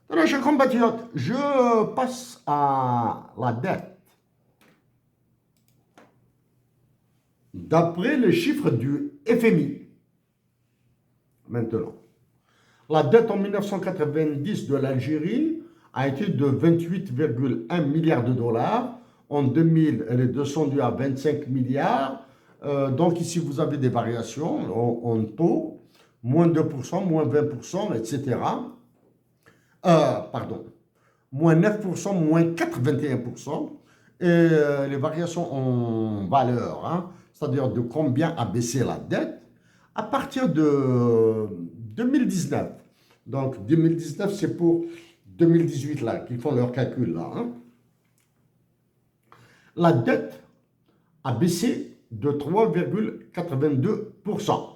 Alors, chers compatriotes, je passe à la dette. D'après les chiffres du FMI, maintenant, la dette en 1990 de l'Algérie a été de 28,1 milliards de dollars. En 2000, elle est descendue à 25 milliards. Donc ici, vous avez des variations en taux, moins 2%, moins 20%, etc. Pardon, moins 9%, moins 81%. Et les variations en valeur, hein, c'est-à-dire de combien a baissé la dette à partir de 2019. Donc 2019, c'est pour 2018 là, qui font leur calcul là. Hein. La dette a baissé de 3,82%.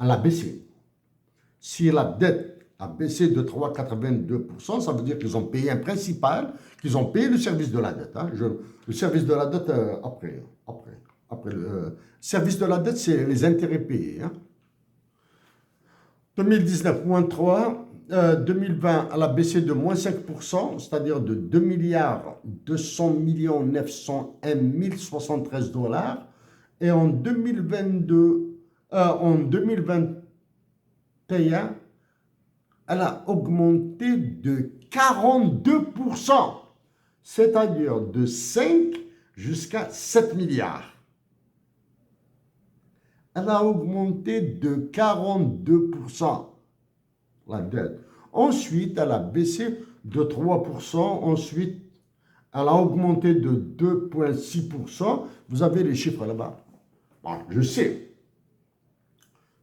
Elle a baissé. Si la dette a baissé de 3,82%, ça veut dire qu'ils ont payé un principal, qu'ils ont payé le service de la dette. Hein. Le service de la dette, après le service de la dette, c'est les intérêts payés. Hein. 2019, moins 3. 2020, elle a baissé de moins 5%, c'est-à-dire de 2 milliards 200 millions 901 073 dollars. Et en 2022, en 2021, elle a augmenté de 42%, c'est-à-dire de 5 jusqu'à 7 milliards. Elle a augmenté de 42%, la dette. Ensuite, elle a baissé de 3%. Ensuite, elle a augmenté de 2,6%. Vous avez les chiffres là-bas. Bon, je sais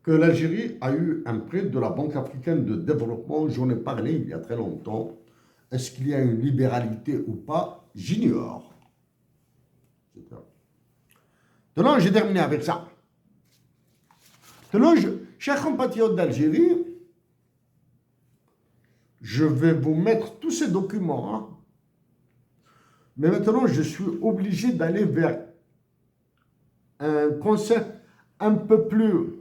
que l'Algérie a eu un prêt de la Banque africaine de développement. J'en ai parlé il y a très longtemps. Est-ce qu'il y a une libéralité ou pas? J'ignore. Maintenant, j'ai terminé avec ça. Maintenant, chers compatriotes d'Algérie, je vais vous mettre tous ces documents. Hein. Mais maintenant, je suis obligé d'aller vers un concept un peu plus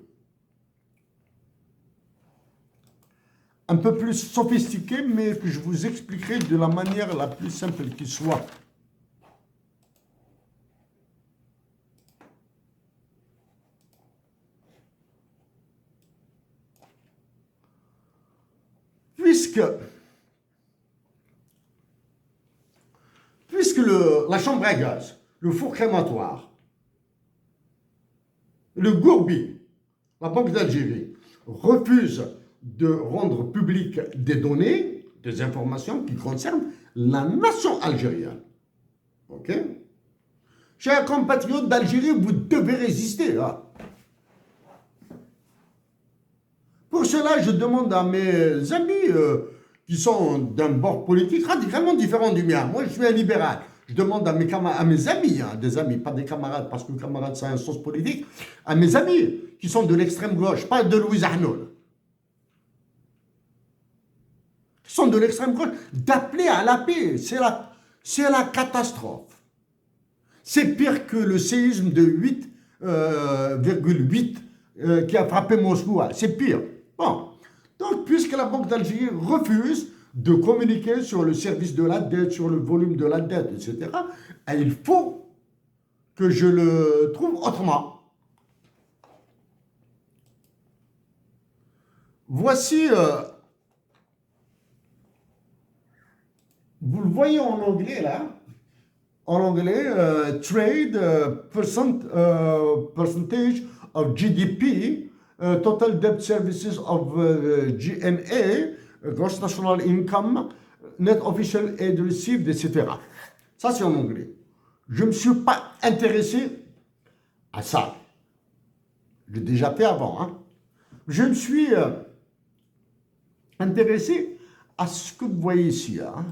sophistiqué, mais que je vous expliquerai de la manière la plus simple qui soit. Puisque la chambre à gaz, le four crématoire, le Gourbi, la Banque d'Algérie, refuse de rendre publiques des données, des informations qui concernent la nation algérienne. Ok? Chers compatriotes d'Algérie, vous devez résister. Hein. Pour cela, je demande à mes amis qui sont d'un bord politique radicalement différent du mien. Moi, je suis un libéral. Je demande à mes amis, hein, des amis, pas des camarades, parce que camarades, c'est un sens politique, à mes amis qui sont de l'extrême gauche, pas de Louis Arnaud, qui sont de l'extrême gauche, d'appeler à la paix. C'est la catastrophe. C'est pire que le séisme de 8,8 qui a frappé Moscou. C'est pire. Bon. Donc, puisque la Banque d'Algérie refuse de communiquer sur le service de la dette, sur le volume de la dette, etc., et il faut que je le trouve autrement. Voici, vous le voyez en anglais là, en anglais, trade percentage of GDP, total debt services of GNA, gross national income, net official aid received, etc. Ça, c'est en anglais. Je ne me suis pas intéressé à ça. Je l'ai déjà fait avant. Hein. Je me suis intéressé à ce que vous voyez ici. Hein.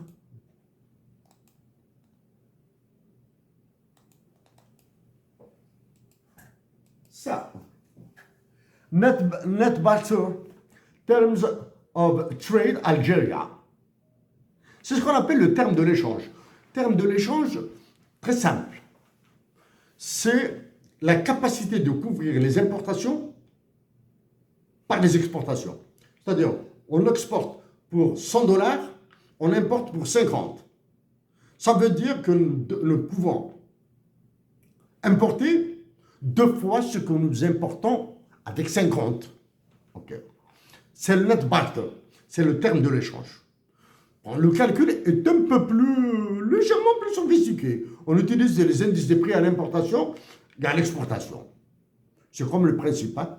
Ça. Net barter terms of trade Algeria. C'est ce qu'on appelle le terme de l'échange. Terme de l'échange, très simple. C'est la capacité de couvrir les importations par les exportations. C'est-à-dire, on exporte pour 100 dollars, on importe pour 50. Ça veut dire que nous pouvons importer 2 fois ce que nous importons avec 50. Okay. C'est le net barter, c'est le terme de l'échange. Bon, le calcul est un peu légèrement plus sophistiqué. On utilise les indices des prix à l'importation et à l'exportation. C'est comme le principe. Hein.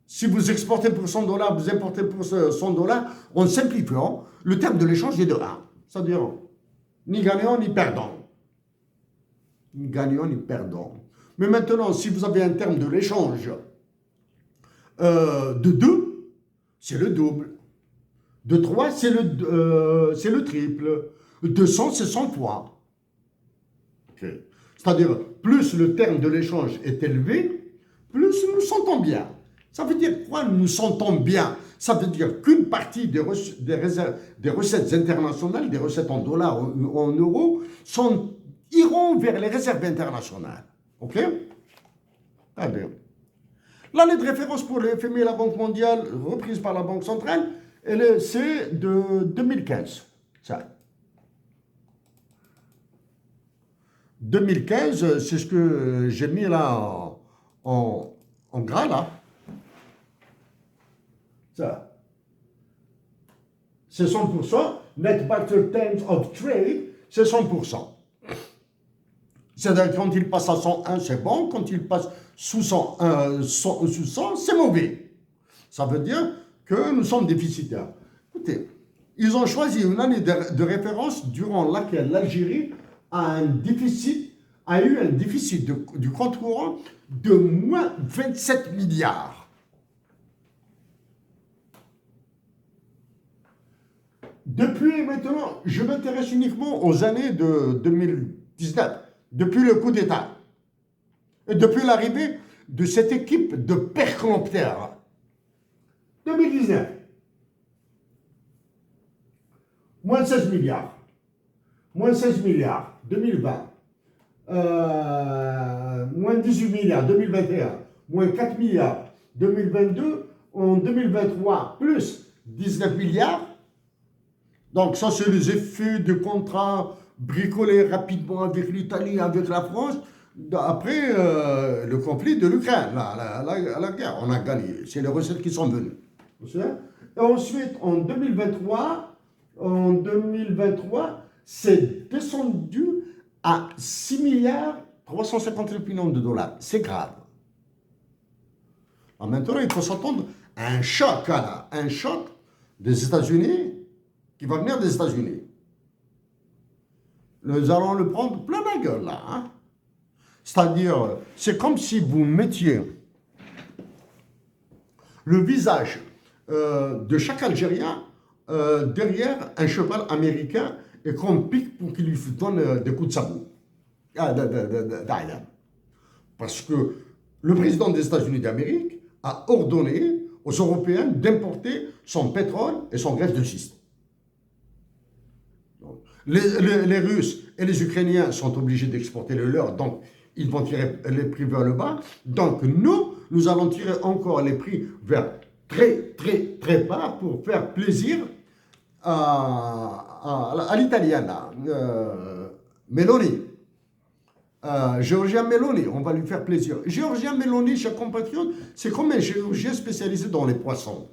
Si vous exportez pour 100 dollars, vous importez pour 100 dollars, en simplifiant, le terme de l'échange est de 1. C'est-à-dire, ni gagnant ni perdant. Ni gagnant ni perdant. Mais maintenant, si vous avez un terme de l'échange de 2, c'est le double. De 3, c'est le triple. De 100, c'est 100 fois. Okay. C'est-à-dire, plus le terme de l'échange est élevé, plus nous nous sentons bien. Ça veut dire quoi, nous nous sentons bien? Ça veut dire qu'une partie des recettes internationales, des recettes en dollars ou en euros, iront vers les réserves internationales. OK? Très bien. L'année de référence pour le FMI et la Banque mondiale, reprise par la Banque centrale, c'est de 2015. Ça. 2015, c'est ce que j'ai mis là en gras, là. Ça. C'est 100%. Net barter terms of trade, c'est 100%. C'est-à-dire quand il passe à 101, c'est bon. Quand il passe sous 100, c'est mauvais. Ça veut dire que nous sommes déficitaires. Écoutez, ils ont choisi une année de référence durant laquelle l'Algérie a eu un déficit du compte courant de moins 27 milliards. Depuis maintenant, je m'intéresse uniquement aux années de 2019, depuis le coup d'État, et depuis l'arrivée de cette équipe de percloptères. 2019, moins 16 milliards, moins 16 milliards, 2020, moins 18 milliards, 2021, moins 4 milliards, 2022, en 2023, plus 19 milliards. Donc ça, c'est les effets de contrats bricolés rapidement avec l'Italie, avec la France, après le conflit de l'Ukraine, la guerre. On a gagné, c'est les recettes qui sont venues. Et ensuite, en 2023, c'est descendu à 6 milliards 358 millions de dollars. C'est grave. Alors maintenant, il faut s'attendre à un choc, là, un choc des États-Unis qui va venir des États-Unis. Nous allons le prendre plein la gueule, là. Hein? C'est-à-dire, c'est comme si vous mettiez le visage de chaque Algérien derrière un cheval américain et qu'on pique pour qu'il lui donne des coups de sabot. Parce que le président des États-Unis d'Amérique a ordonné aux Européens d'importer son pétrole et son gaz de schiste. Les Russes et les Ukrainiens sont obligés d'exporter le leur, donc ils vont tirer les prix vers le bas. Donc nous allons tirer encore les prix vers très, très, très bas pour faire plaisir à l'Italienne, Meloni. Giorgia Meloni, on va lui faire plaisir. Giorgia Meloni, chers compatriotes, c'est comme un chirurgien spécialisé dans les poissons.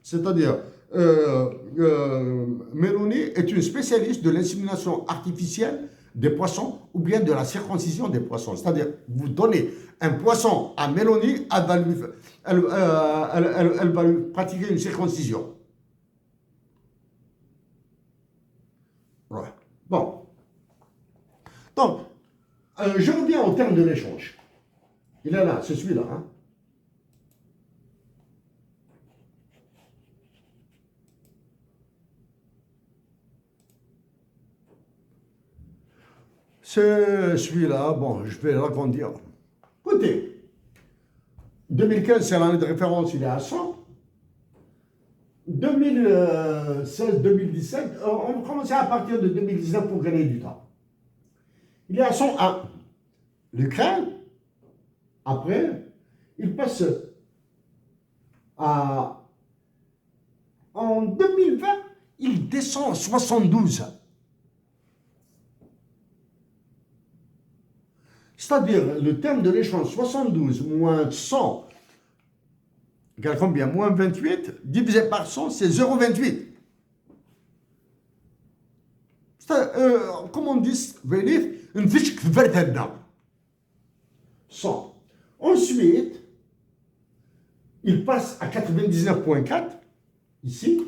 C'est-à-dire, Meloni est une spécialiste de l'insémination artificielle des poissons ou bien de la circoncision des poissons. C'est-à-dire, vous donnez un poisson à Meloni, elle va lui pratiquer une circoncision. Ouais. Bon. Donc, je reviens au terme de l'échange. Il est là, c'est celui-là. Hein. C'est celui-là, bon, je vais l'agrandir. Écoutez, 2015, c'est l'année de référence, il est à 100. 2016-2017, on va commencer à partir de 2019 pour gagner du temps. Il est à 101. L'Ukraine, après, il passe à en 2020, il descend à 72. C'est-à-dire, le terme de l'échange, 72 moins 100, égale combien? Moins 28, divisé par 100, c'est 0,28. Comme on dit, une fiche qui va être dedans. 100. Ensuite, il passe à 99,4, ici.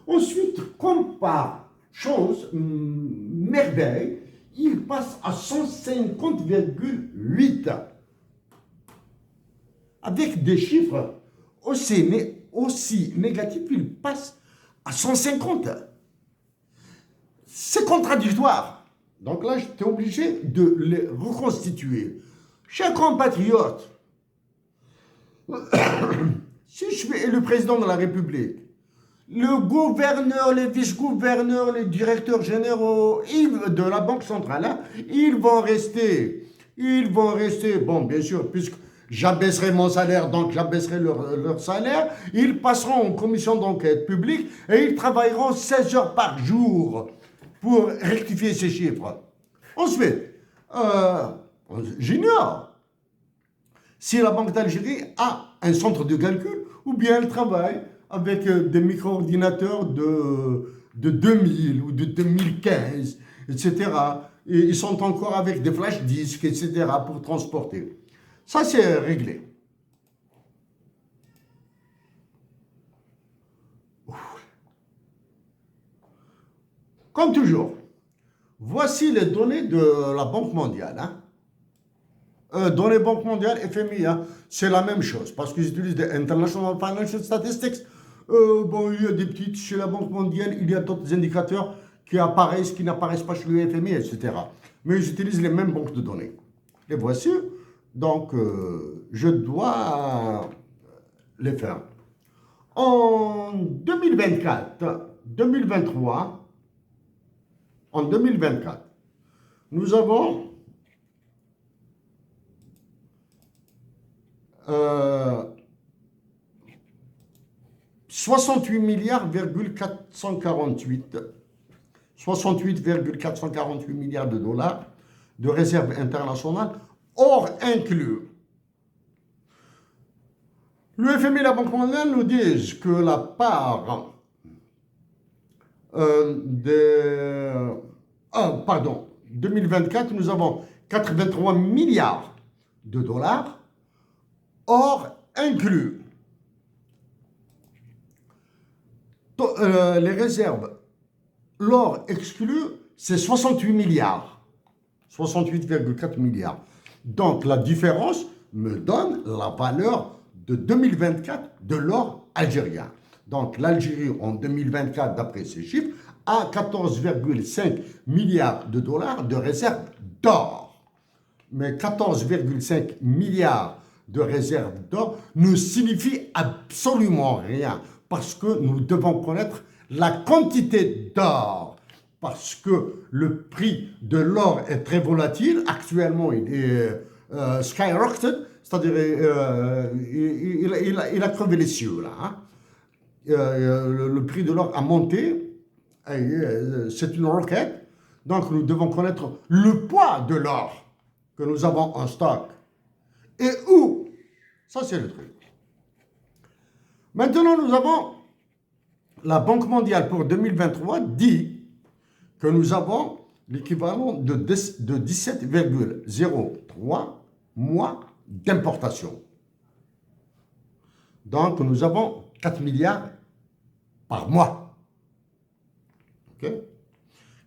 Ensuite, comme par chose, merveille, il passe à 150,8. Avec des chiffres aussi négatifs, il passe à 150. C'est contradictoire. Donc là, j'étais obligé de les reconstituer. Chers compatriotes, si je suis élu président de la République, le gouverneur, les vice-gouverneurs, les directeurs généraux de la Banque centrale, hein, ils vont rester, bon, bien sûr, puisque j'abaisserai mon salaire, donc j'abaisserai leur salaire, ils passeront en commission d'enquête publique et ils travailleront 16 heures par jour pour rectifier ces chiffres. Ensuite, j'ignore si la Banque d'Algérie a un centre de calcul ou bien elle travaille avec des micro-ordinateurs de 2000 ou de 2015, etc. Et ils sont encore avec des flash disques, etc. pour transporter. Ça, c'est réglé. Comme toujours, voici les données de la Banque mondiale. Données Banque mondiale, FMI, c'est la même chose, parce qu'ils utilisent des International Financial Statistics. Bon, il y a des petites chez la Banque mondiale, il y a d'autres indicateurs qui apparaissent, qui n'apparaissent pas chez le FMI, etc. Mais ils utilisent les mêmes banques de données. Les voici, donc je dois les faire. En 2024, 2023, en 2024, nous avons 68 milliards, 68,448 milliards de dollars de réserves internationales, hors inclus. Le FMI et la Banque mondiale nous disent que la part pardon, 2024, nous avons 83 milliards de dollars, hors inclus. Les réserves, l'or exclu, c'est 68 milliards. 68,4 milliards. Donc la différence me donne la valeur de 2024 de l'or algérien. Donc l'Algérie en 2024, d'après ces chiffres, a 14,5 milliards de dollars de réserves d'or. Mais 14,5 milliards de réserves d'or ne signifie absolument rien, parce que nous devons connaître la quantité d'or, parce que le prix de l'or est très volatile. Actuellement, il est skyrocketed, c'est-à-dire il a crevé les cieux, là. Le prix de l'or a monté, c'est une roquette, donc nous devons connaître le poids de l'or que nous avons en stock. Et où? Ça, c'est le truc. Maintenant, nous avons la Banque mondiale pour 2023 dit que nous avons l'équivalent de 17,03 mois d'importation. Donc, nous avons 4 milliards par mois. Okay?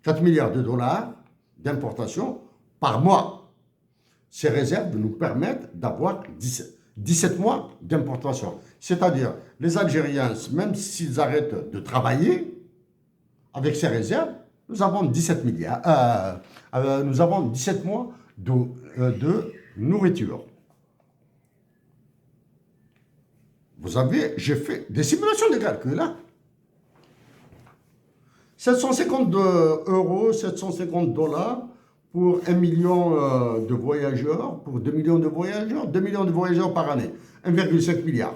4 milliards de dollars d'importation par mois. Ces réserves nous permettent d'avoir 17 mois d'importation. C'est-à-dire, les Algériens, même s'ils arrêtent de travailler avec ces réserves, nous avons 17 milliards, nous avons 17 mois de nourriture. Vous avez, j'ai fait des simulations de calcul, là. 750 euros, 750 dollars pour 1 million de voyageurs, pour 2 millions de voyageurs, 2 millions de voyageurs par année, 1,5 milliard.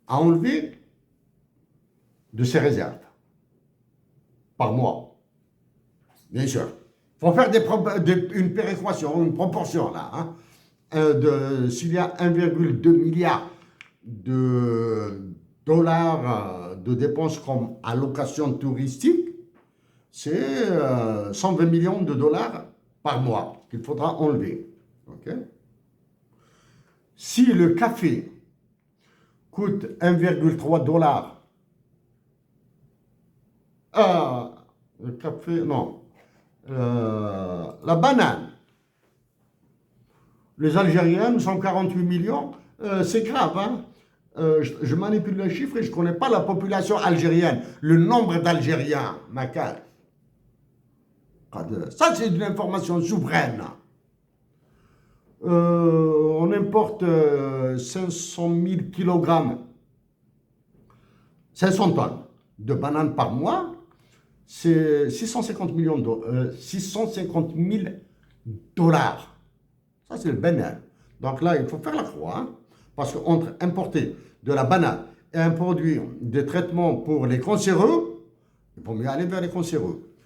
À enlever de ses réserves par mois. Bien sûr. Il faut faire une péréquation, une proportion là. Hein, s'il y a 1,2 milliard de dollars de dépenses comme allocation touristique, c'est 120 millions de dollars par mois qu'il faudra enlever. Okay. Si le café coûte 1,3 dollars, le café, non, la banane, les Algériens, nous sommes 48 millions, c'est grave, hein. Je manipule le chiffre et je ne connais pas la population algérienne, le nombre d'Algériens, Macal. Ça, c'est une information souveraine. On importe 500 000 kilogrammes, 500 tonnes de bananes par mois, c'est 650 000 dollars. Ça, c'est le Bénin. Donc là, il faut faire la croix, hein, parce qu'entre importer de la banane et introduire des traitements pour les cancéreux, il vaut mieux aller vers les cancéreux.